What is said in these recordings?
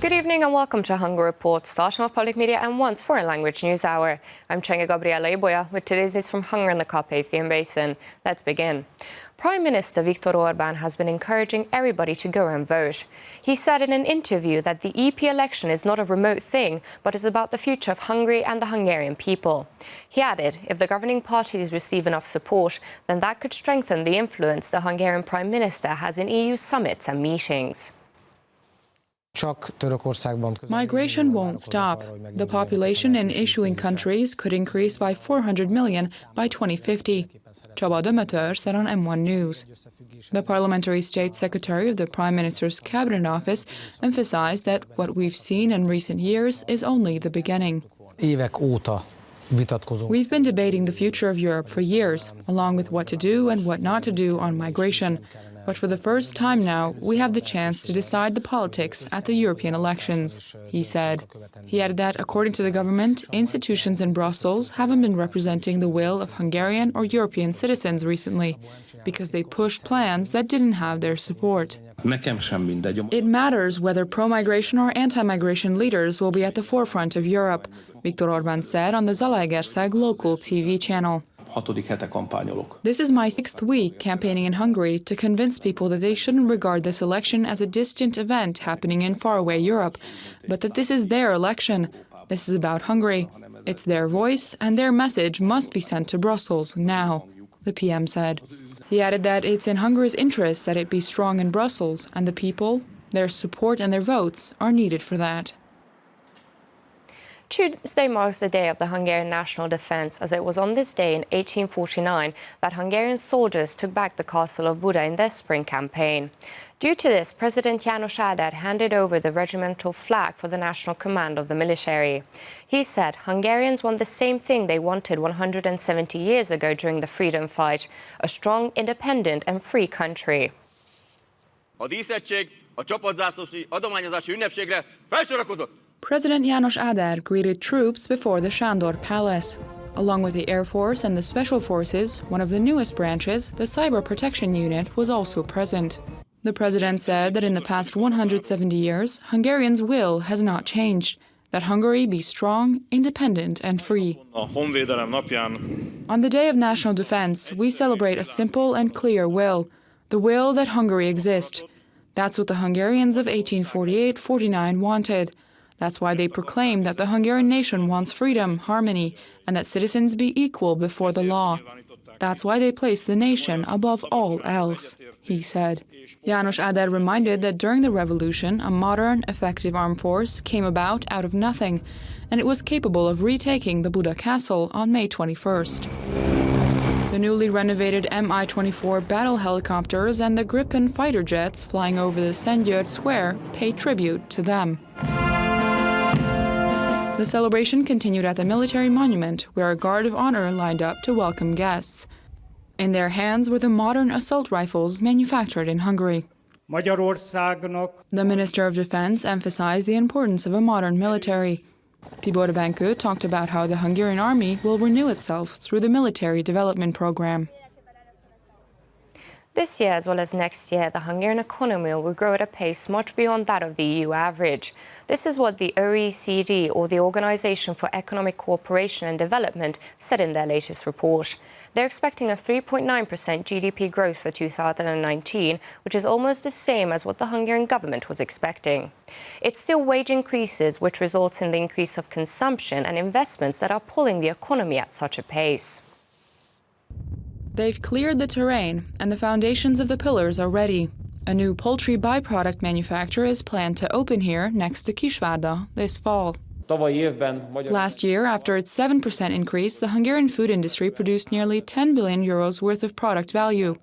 Good evening and welcome to Hungary Report, starting with public media and once foreign language news hour. I'm Csenga Gabriela Ibolya with today's news from Hungary and the Carpathian Basin. Let's begin. Prime Minister Viktor Orbán has been encouraging everybody to go and vote. He said in an interview that the EP election is not a remote thing, but is about the future of Hungary and the Hungarian people. He added, if the governing parties receive enough support, then that could strengthen the influence the Hungarian Prime Minister has in EU summits and meetings. Migration won't stop. The population in issuing countries could increase by 400 million by 2050, Csaba Dömötör said on M1 News. The Parliamentary State Secretary of the Prime Minister's Cabinet Office emphasized that what we've seen in recent years is only the beginning. We've been debating the future of Europe for years, along with what to do and what not to do on migration. But for the first time now, we have the chance to decide the politics at the European elections, he said. He added that, according to the government, institutions in Brussels haven't been representing the will of Hungarian or European citizens recently, because they pushed plans that didn't have their support. It matters whether pro-migration or anti-migration leaders will be at the forefront of Europe, Viktor Orbán said on the Zalaegerszeg local TV channel. This is my 6th week campaigning in Hungary to convince people that they shouldn't regard this election as a distant event happening in faraway Europe, but that this is their election. This is about Hungary. It's their voice, and their message must be sent to Brussels now, the PM said. He added that it's in Hungary's interest that it be strong in Brussels, and the people, their support and their votes are needed for that. Tuesday marks the day of the Hungarian national defense, as it was on this day in 1849 that Hungarian soldiers took back the castle of Buda in their spring campaign. Due to this, President János Áder handed over the regimental flag for the national command of the military. He said Hungarians want the same thing they wanted 170 years ago during the freedom fight, a strong, independent and free country. A díszettség a csapatzászlósi adományozási ünnepségre felsorakozott. President János Áder greeted troops before the Sándor Palace. Along with the Air Force and the Special Forces, one of the newest branches, the Cyber Protection Unit, was also present. The president said that in the past 170 years, Hungarians' will has not changed, that Hungary be strong, independent and free. On the Day of National Defense, we celebrate a simple and clear will, the will that Hungary exists. That's what the Hungarians of 1848-49 wanted. That's why they proclaim that the Hungarian nation wants freedom, harmony, and that citizens be equal before the law. That's why they place the nation above all else, he said. János Áder reminded that during the revolution, a modern, effective armed force came about out of nothing, and it was capable of retaking the Buda castle on May 21st. The newly renovated Mi-24 battle helicopters and the Gripen fighter jets flying over the Szentgyörgy Square pay tribute to them. The celebration continued at the military monument, where a guard of honor lined up to welcome guests. In their hands were the modern assault rifles manufactured in Hungary. The Minister of Defense emphasized the importance of a modern military. Tibor Benkő talked about how the Hungarian army will renew itself through the military development program. This year, as well as next year, the Hungarian economy will grow at a pace much beyond that of the EU average. This is what the OECD, or the Organization for Economic Cooperation and Development, said in their latest report. They're expecting a 3.9% GDP growth for 2019, which is almost the same as what the Hungarian government was expecting. It's still wage increases, which results in the increase of consumption and investments that are pulling the economy at such a pace. They've cleared the terrain, and the foundations of the pillars are ready. A new poultry byproduct manufacturer is planned to open here next to Kisvárda this fall. Last year, after its 7% increase, the Hungarian food industry produced nearly 10 billion euros worth of product value,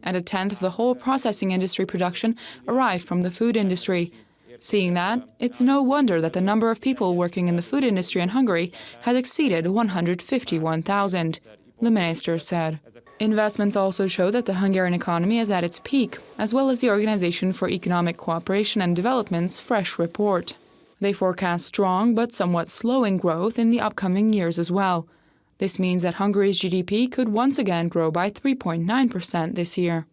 and a tenth of the whole processing industry production arrived from the food industry. Seeing that, it's no wonder that the number of people working in the food industry in Hungary has exceeded 151,000, the minister said. Investments also show that the Hungarian economy is at its peak, as well as the Organization for Economic Cooperation and Development's fresh report. They forecast strong but somewhat slowing growth in the upcoming years as well. This means that Hungary's GDP could once again grow by 3.9% this year.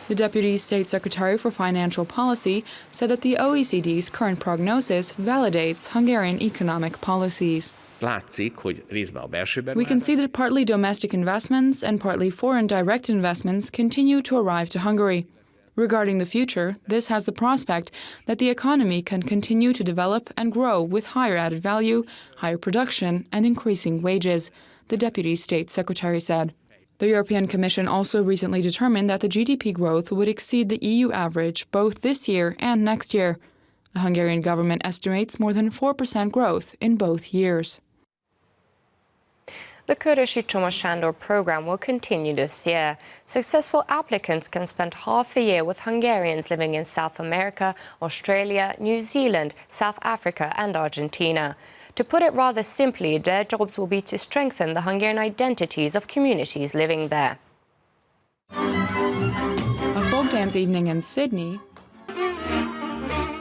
The Deputy State Secretary for Financial Policy said that the OECD's current prognosis validates Hungarian economic policies. We can see that partly domestic investments and partly foreign direct investments continue to arrive to Hungary. Regarding the future, this has the prospect that the economy can continue to develop and grow with higher added value, higher production, and increasing wages, the Deputy State Secretary said. The European Commission also recently determined that the GDP growth would exceed the EU average both this year and next year. The Hungarian government estimates more than 4% growth in both years. The Körösi Csoma Sándor program will continue this year. Successful applicants can spend half a year with Hungarians living in South America, Australia, New Zealand, South Africa and Argentina. To put it rather simply, their jobs will be to strengthen the Hungarian identities of communities living there. A folk dance evening in Sydney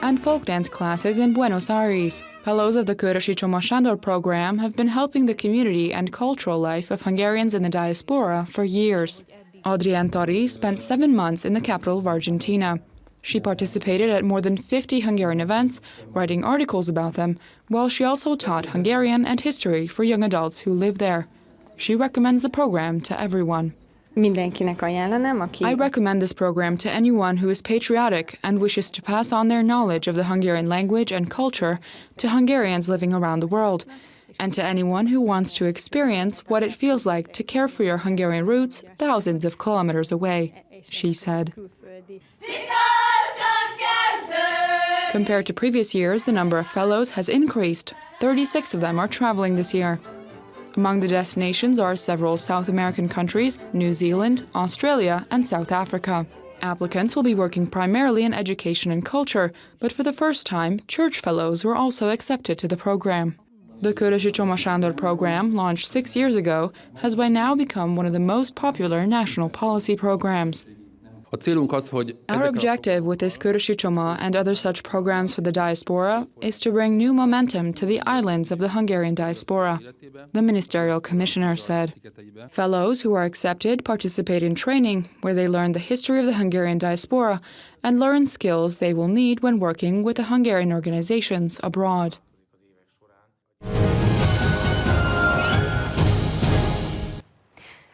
and folk dance classes in Buenos Aires. Fellows of the Körösi Csoma Sándor program have been helping the community and cultural life of Hungarians in the diaspora for years. Adrienne Tori spent 7 months in the capital of Argentina. She participated at more than 50 Hungarian events, writing articles about them, while she also taught Hungarian and history for young adults who live there. She recommends the program to everyone. I recommend this program to anyone who is patriotic and wishes to pass on their knowledge of the Hungarian language and culture to Hungarians living around the world, and to anyone who wants to experience what it feels like to care for your Hungarian roots thousands of kilometers away, she said. Compared to previous years, the number of fellows has increased. 36 of them are traveling this year. Among the destinations are several South American countries, New Zealand, Australia, and South Africa. Applicants will be working primarily in education and culture, but for the first time, church fellows were also accepted to the program. The Körösi Csoma Sándor program, launched 6 years ago, has by now become one of the most popular national policy programs. Our objective with this Körösi Csoma and other such programs for the diaspora is to bring new momentum to the islands of the Hungarian diaspora, the ministerial commissioner said. Fellows who are accepted participate in training where they learn the history of the Hungarian diaspora and learn skills they will need when working with the Hungarian organizations abroad.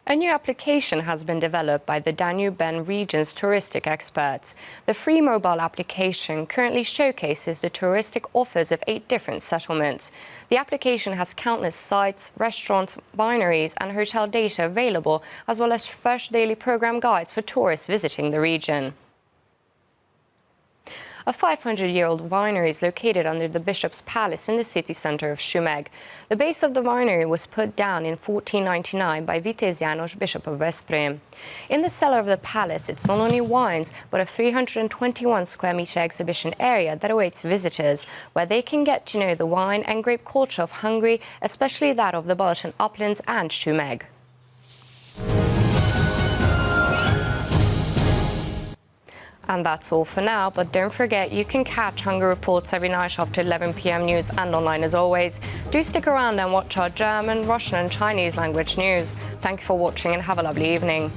A new application has been developed by the Danube-Bend region's touristic experts. The free mobile application currently showcases the touristic offers of 8 different settlements. The application has countless sites, restaurants, wineries and hotel data available, as well as fresh daily program guides for tourists visiting the region. A 500-year-old winery is located under the Bishop's Palace in the city centre of Sümeg. The base of the winery was put down in 1499 by Vitéz János, Bishop of Veszprém. In the cellar of the palace, it's not only wines, but a 321 square metre exhibition area that awaits visitors, where they can get to know the wine and grape culture of Hungary, especially that of the Balaton Uplands and Sümeg. And that's all for now, but don't forget you can catch Hungary Reports every night after 11 p.m. news and online as always. Do stick around and watch our German, Russian and Chinese language news. Thank you for watching and have a lovely evening.